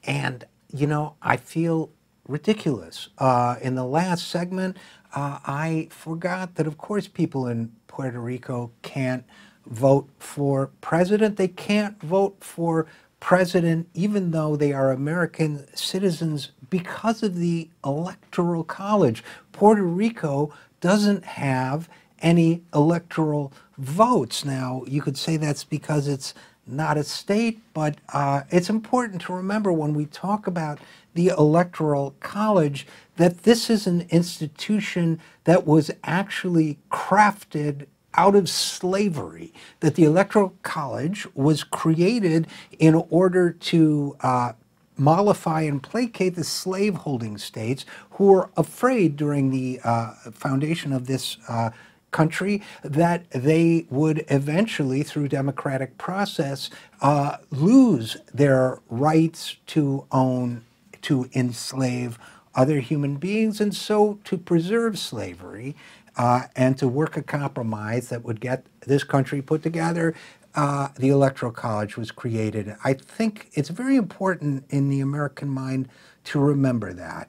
And, you know, I feel ridiculous. In the last segment, I forgot that, of course, people in Puerto Rico can't vote for president. They can't vote for president even though they are American citizens because of the Electoral College. Puerto Rico doesn't have any electoral votes. Now, you could say that's because it's not a state, but it's important to remember when we talk about the Electoral College that this is an institution that was actually crafted out of slavery, that the Electoral College was created in order to mollify and placate the slaveholding states who were afraid during the foundation of this country that they would eventually, through democratic process, lose their rights to own, to enslave other human beings, and so to preserve slavery and to work a compromise that would get this country put together. The Electoral College was created. I think it's very important in the American mind to remember that.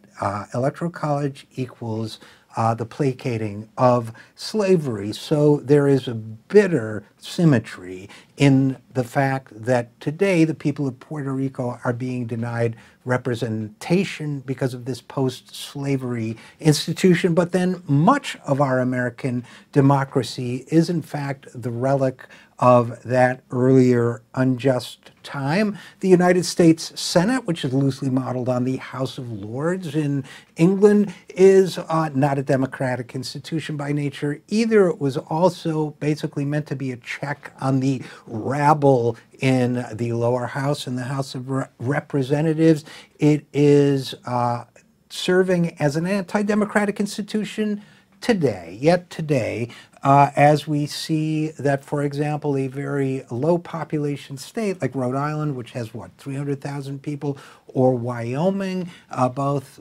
Electoral College equals the placating of slavery. So there is a bitter symmetry in the fact that today the people of Puerto Rico are being denied representation because of this post-slavery institution, but then much of our American democracy is in fact the relic of that earlier unjust time. The United States Senate, which is loosely modeled on the House of Lords in England, is not a democratic institution by nature either. It was also basically meant to be a check on the rabble in the lower house, in the House of Representatives. It is serving as an anti-democratic institution today, yet today, as we see that, for example, a very low population state like Rhode Island, which has, what, 300,000 people, or Wyoming, both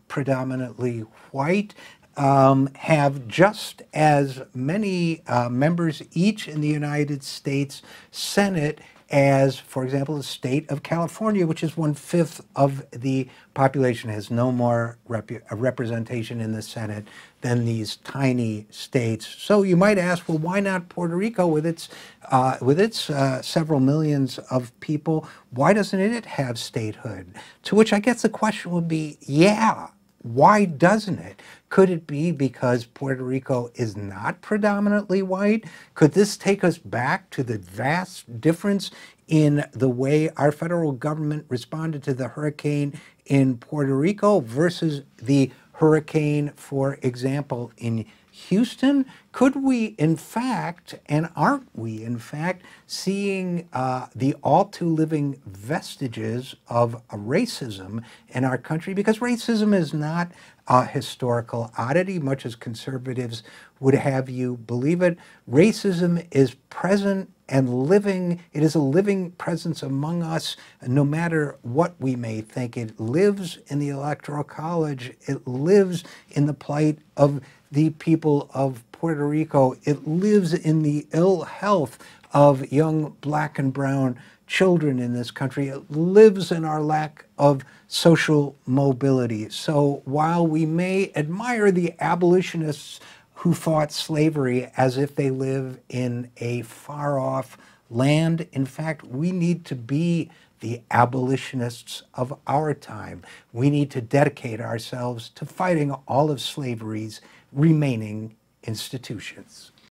predominantly white, have just as many members each in the United States Senate as, for example, the state of California, which is 1/5 of the population, has no more representation in the Senate than these tiny states. So you might ask, well, why not Puerto Rico with its several millions of people? Why doesn't it have statehood? To which I guess the question would be, yeah, why doesn't it? Could it be because Puerto Rico is not predominantly white? Could this take us back to the vast difference in the way our federal government responded to the hurricane in Puerto Rico versus the hurricane, for example, in Houston? Could we, in fact, and aren't we, in fact, seeing the all too living vestiges of racism in our country? Because racism is not a historical oddity, much as conservatives would have you believe it. Racism is present and living. It is a living presence among us, no matter what we may think. It lives in the Electoral College. It lives in the plight of the people of Puerto Rico. It lives in the ill health of young black and brown children in this country. It lives in our lack of social mobility. So while we may admire the abolitionists who fought slavery as if they live in a far-off land, in fact, we need to be the abolitionists of our time. We need to dedicate ourselves to fighting all of slavery's remaining institutions.